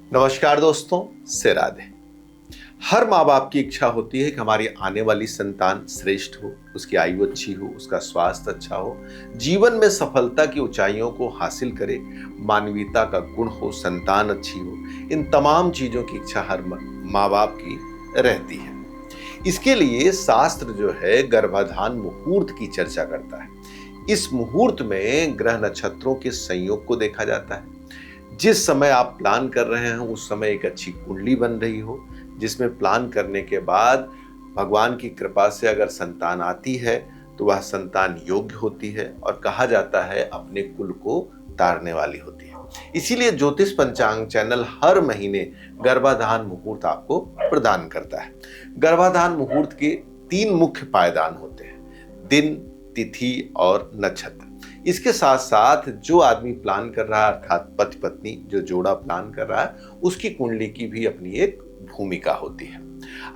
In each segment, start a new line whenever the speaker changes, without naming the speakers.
नमस्कार दोस्तों, से राधे। हर माँ बाप की इच्छा होती है कि हमारी आने वाली संतान श्रेष्ठ हो, उसकी आयु अच्छी हो, उसका स्वास्थ्य अच्छा हो, जीवन में सफलता की ऊंचाइयों को हासिल करे, मानवीयता का गुण हो, संतान अच्छी हो। इन तमाम चीजों की इच्छा हर माँ बाप की रहती है। इसके लिए शास्त्र जो है गर्भाधान मुहूर्त की चर्चा करता है। इस मुहूर्त में ग्रह नक्षत्रों के संयोग को देखा जाता है। जिस समय आप प्लान कर रहे हैं उस समय एक अच्छी कुंडली बन रही हो, जिसमें प्लान करने के बाद भगवान की कृपा से अगर संतान आती है तो वह संतान योग्य होती है और कहा जाता है अपने कुल को तारने वाली होती है। इसीलिए ज्योतिष पंचांग चैनल हर महीने गर्भाधान मुहूर्त आपको प्रदान करता है। गर्भाधान मुहूर्त के 3 मुख्य पायदान होते हैं: दिन, तिथि और नक्षत्र। इसके साथ साथ जो आदमी प्लान कर रहा है, अर्थात पति पत्नी जो जोड़ा प्लान कर रहा है, उसकी कुंडली की भी अपनी एक भूमिका होती है।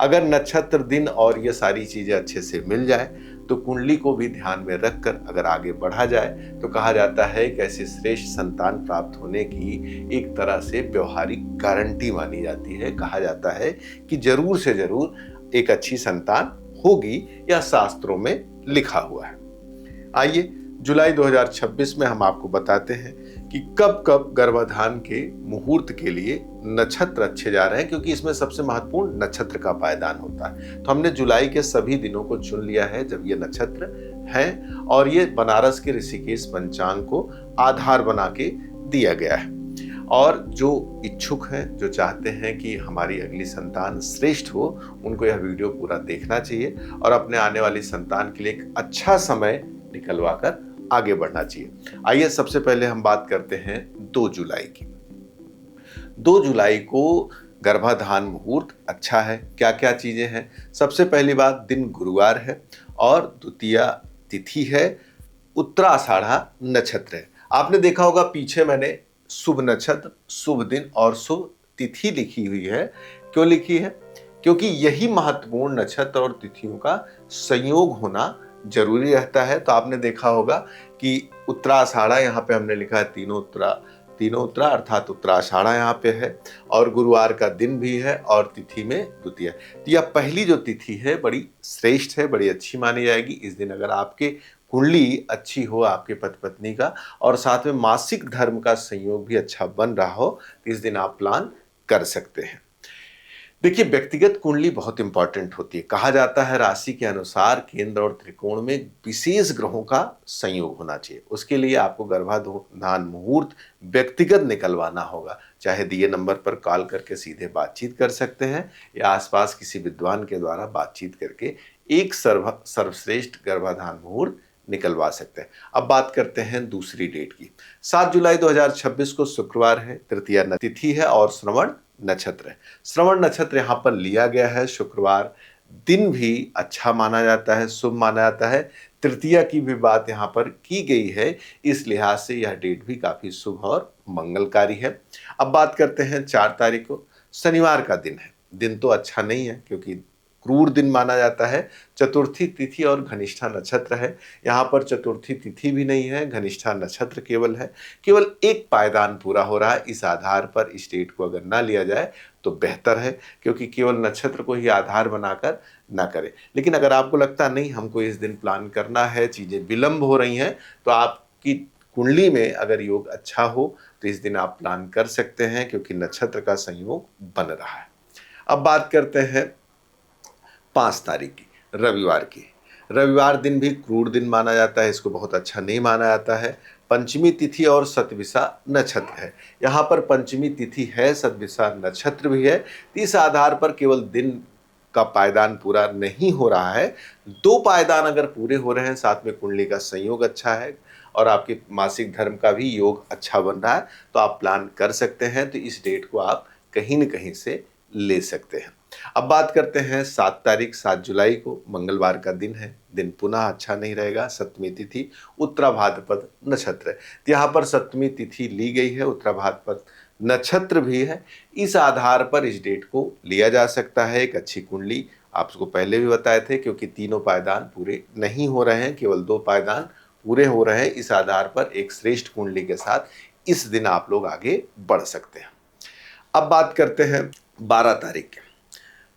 अगर नक्षत्र, दिन और ये सारी चीजें अच्छे से मिल जाए तो कुंडली को भी ध्यान में रखकर अगर आगे बढ़ा जाए तो कहा जाता है कि ऐसी श्रेष्ठ संतान प्राप्त होने की एक तरह से व्यवहारिक गारंटी मानी जाती है। कहा जाता है कि जरूर से जरूर एक अच्छी संतान होगी, यह शास्त्रों में लिखा हुआ है। आइए जुलाई 2026 में हम आपको बताते हैं कि कब कब गर्भाधान के मुहूर्त के लिए नक्षत्र अच्छे जा रहे हैं, क्योंकि इसमें सबसे महत्वपूर्ण नक्षत्र का पायदान होता है। तो हमने जुलाई के सभी दिनों को चुन लिया है जब ये नक्षत्र हैं, और ये बनारस के ऋषिकेश पंचांग को आधार बना के दिया गया है। और जो इच्छुक हैं, जो चाहते हैं कि हमारी अगली संतान श्रेष्ठ हो, उनको यह वीडियो पूरा देखना चाहिए और अपने आने वाली संतान के लिए एक अच्छा समय निकलवा कर आगे बढ़ना चाहिए। आइए सबसे पहले हम बात करते हैं 2 जुलाई की। 2 जुलाई को गर्भाधान मुहूर्त अच्छा है। क्या क्या चीजें हैं? सबसे पहली बात, दिन गुरुवार है और द्वितीय तिथि है, उत्तराषाढ़ा नक्षत्र है। आपने देखा होगा पीछे मैंने शुभ नक्षत्र, शुभ दिन और शुभ तिथि लिखी हुई है। क्यों लिखी है? क्योंकि यही महत्वपूर्ण नक्षत्र और तिथियों का संयोग होना जरूरी रहता है। तो आपने देखा होगा कि उत्तराषाढ़ा यहाँ पे हमने लिखा है, तीनों उत्तरा अर्थात उत्तराषाढ़ा यहाँ पे है, और गुरुवार का दिन भी है और तिथि में द्वितीय। तो यह पहली जो तिथि है बड़ी श्रेष्ठ है, बड़ी अच्छी मानी जाएगी। इस दिन अगर आपके कुंडली अच्छी हो, आपके पति पत्नी का, और साथ में मासिक धर्म का संयोग भी अच्छा बन रहा हो, तो इस दिन आप प्लान कर सकते हैं। देखिए, व्यक्तिगत कुंडली बहुत इंपॉर्टेंट होती है। कहा जाता है राशि के अनुसार केंद्र और त्रिकोण में विशेष ग्रहों का संयोग होना चाहिए। उसके लिए आपको गर्भाधान मुहूर्त व्यक्तिगत निकलवाना होगा। चाहे दिए नंबर पर कॉल करके सीधे बातचीत कर सकते हैं या आसपास किसी विद्वान के द्वारा बातचीत करके एक सर्वश्रेष्ठ गर्भाधान मुहूर्त निकलवा सकते हैं। अब बात करते हैं दूसरी डेट की। 7 जुलाई 2026 को शुक्रवार है, तृतीया तिथि है और श्रवण नक्षत्र है। श्रवण नक्षत्र यहाँ पर लिया गया है शुक्रवार। दिन भी अच्छा माना जाता है, शुभ माना जाता है। तृतीया की भी बात यहाँ पर की गई है, इस लिहाज से यह डेट भी काफी शुभ और मंगलकारी है। अब बात करते हैं 4 तारीख को, शनिवार का दिन है। दिन तो अच्छा नहीं है क्योंकि क्रूर दिन माना जाता है। चतुर्थी तिथि और घनिष्ठा नक्षत्र है। यहाँ पर चतुर्थी तिथि भी नहीं है, घनिष्ठा नक्षत्र केवल है। केवल एक पायदान पूरा हो रहा है। इस आधार पर इस डेट को अगर ना लिया जाए तो बेहतर है, क्योंकि केवल नक्षत्र को ही आधार बनाकर ना करें। लेकिन अगर आपको लगता नहीं हमको इस दिन प्लान करना है, चीजें विलंब हो रही हैं, तो आपकी कुंडली में अगर योग अच्छा हो तो इस दिन आप प्लान कर सकते हैं, क्योंकि नक्षत्र का संयोग बन रहा है। अब बात करते हैं 5 तारीख की, रविवार की। रविवार दिन भी क्रूर दिन माना जाता है, इसको बहुत अच्छा नहीं माना जाता है। पंचमी तिथि और सतविसा नक्षत्र है। यहाँ पर पंचमी तिथि है, सतविसा नक्षत्र भी है। इस आधार पर केवल दिन का पायदान पूरा नहीं हो रहा है, 2 पायदान अगर पूरे हो रहे हैं, साथ में कुंडली का संयोग अच्छा है और आपके मासिक धर्म का भी योग अच्छा बन रहा है, तो आप प्लान कर सकते हैं। तो इस डेट को आप कहीं न कहीं से ले सकते हैं। अब बात करते हैं 7 तारीख, 7 जुलाई को, मंगलवार का दिन है। दिन पुनः अच्छा नहीं रहेगा। सप्तमी तिथि, उत्तरा भाद्रपद नक्षत्र है। तो यहाँ पर सप्तमी तिथि ली गई है, उत्तरा भाद्रपद नक्षत्र भी है। इस आधार पर इस डेट को लिया जा सकता है। एक अच्छी कुंडली आपको पहले भी बताए थे, क्योंकि तीनों पायदान पूरे नहीं हो रहे हैं, केवल 2 पायदान पूरे हो रहे हैं। इस आधार पर एक श्रेष्ठ कुंडली के साथ इस दिन आप लोग आगे बढ़ सकते हैं। अब बात करते हैं 12 तारीख की।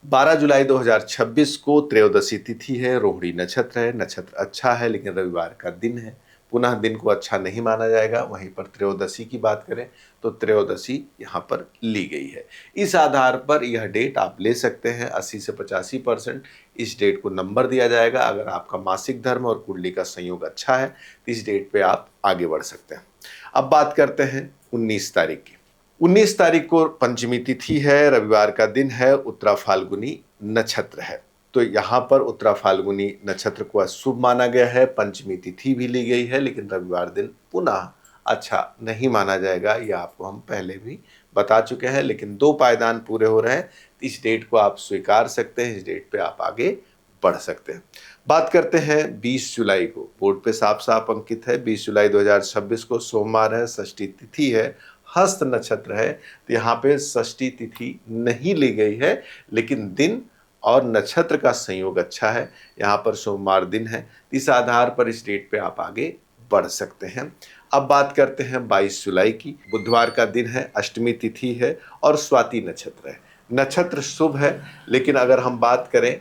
12 जुलाई 2026 को त्रयोदशी तिथि है, रोहिणी नक्षत्र है, नक्षत्र अच्छा है लेकिन रविवार का दिन है, पुनः दिन को अच्छा नहीं माना जाएगा। वहीं पर त्रयोदशी की बात करें तो त्रयोदशी यहाँ पर ली गई है। इस आधार पर यह डेट आप ले सकते हैं 80 से 85%। इस डेट को नंबर दिया जाएगा। अगर आपका मासिक धर्म और कुंडली का संयोग अच्छा है तो इस डेट पे आप आगे बढ़ सकते हैं। अब बात करते हैं 19 तारीख की। 19 तारीख को पंचमी तिथि है, रविवार का दिन है, उत्तरा फाल्गुनी नक्षत्र है। तो यहाँ पर उत्तरा फाल्गुनी नक्षत्र को अशुभ माना गया है, पंचमी तिथि भी ली गई है लेकिन रविवार दिन पुनः अच्छा नहीं माना जाएगा। यह आपको हम पहले भी बता चुके हैं, लेकिन 2 पायदान पूरे हो रहे हैं। इस डेट को आप स्वीकार सकते हैं, इस डेट पे आप आगे बढ़ सकते हैं। बात करते हैं 20 जुलाई को, बोर्ड पे साफ साफ अंकित है 20 जुलाई 2026 को सोमवार है, षष्ठी तिथि है, हस्त नक्षत्र है। तो यहाँ पे षष्ठी तिथि नहीं ली गई है लेकिन दिन और नक्षत्र का संयोग अच्छा है। यहाँ पर सोमवार दिन है, इस आधार पर इस डेट पे आप आगे बढ़ सकते हैं। अब बात करते हैं 22 जुलाई की, बुधवार का दिन है, अष्टमी तिथि है और स्वाति नक्षत्र है। नक्षत्र शुभ है लेकिन अगर हम बात करें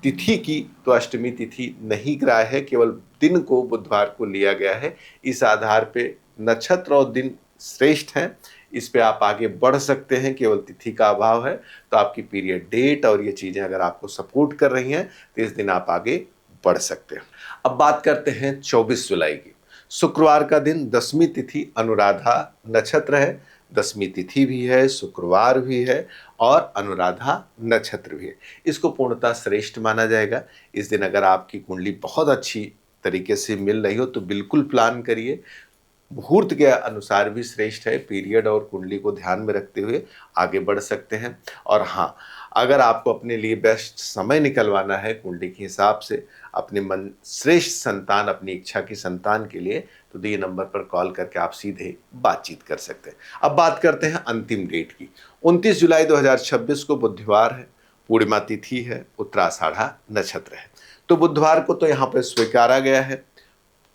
तिथि की तो अष्टमी तिथि नहीं ग्राह्य है, केवल दिन को बुधवार को लिया गया है। इस आधार पे नक्षत्र और दिन श्रेष्ठ हैं, इस पे आप आगे बढ़ सकते हैं। केवल तिथि का अभाव है तो आपकी पीरियड डेट और ये चीज़ें अगर आपको सपोर्ट कर रही हैं तो इस दिन आप आगे बढ़ सकते हैं। अब बात करते हैं 24 जुलाई की, शुक्रवार का दिन, दसवीं तिथि, अनुराधा नक्षत्र है। दसवीं तिथि भी है, शुक्रवार भी है और अनुराधा नक्षत्र भी है। इसको पूर्णतः श्रेष्ठ माना जाएगा। इस दिन अगर आपकी कुंडली बहुत अच्छी तरीके से मिल रही हो तो बिल्कुल प्लान करिए। मुहूर्त के अनुसार भी श्रेष्ठ है, पीरियड और कुंडली को ध्यान में रखते हुए आगे बढ़ सकते हैं। और हाँ, अगर आपको अपने लिए बेस्ट समय निकलवाना है कुंडली के हिसाब से अपने मन श्रेष्ठ संतान, अपनी इच्छा की संतान के लिए, तो दिए नंबर पर कॉल करके आप सीधे बातचीत कर सकते हैं। अब बात करते हैं अंतिम डेट की। 29 जुलाई 2026 को बुधवार है, पूर्णिमा तिथि है, उत्तराषाढ़ा नक्षत्र है। तो बुधवार को तो यहाँ पर स्वीकारा गया है।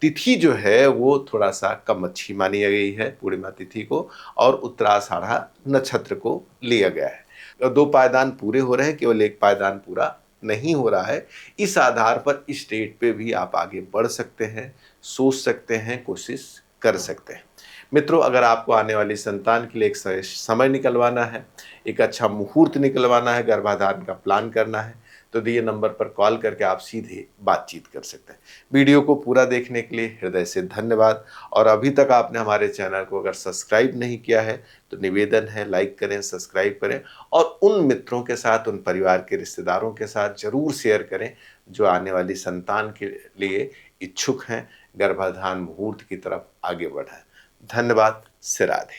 तिथि जो है वो थोड़ा सा कम अच्छी मानी गई है पूर्णिमा तिथि को, और उत्तराषाढ़ा नक्षत्र को लिया गया है। तो 2 पायदान पूरे हो रहे हैं, केवल 1 पायदान पूरा नहीं हो रहा है। इस आधार पर इस डेट पे भी आप आगे बढ़ सकते हैं, सोच सकते हैं, कोशिश कर सकते हैं। मित्रों, अगर आपको आने वाली संतान के लिए एक समय निकलवाना है, एक अच्छा मुहूर्त निकलवाना है, गर्भाधान का प्लान करना है, तो दिए नंबर पर कॉल करके आप सीधे बातचीत कर सकते हैं। वीडियो को पूरा देखने के लिए हृदय से धन्यवाद। और अभी तक आपने हमारे चैनल को अगर सब्सक्राइब नहीं किया है तो निवेदन है, लाइक करें, सब्सक्राइब करें और उन मित्रों के साथ, उन परिवार के रिश्तेदारों के साथ जरूर शेयर करें जो आने वाली संतान के लिए इच्छुक हैं, गर्भाधान मुहूर्त की तरफ आगे बढ़ें। धन्यवाद। राधे।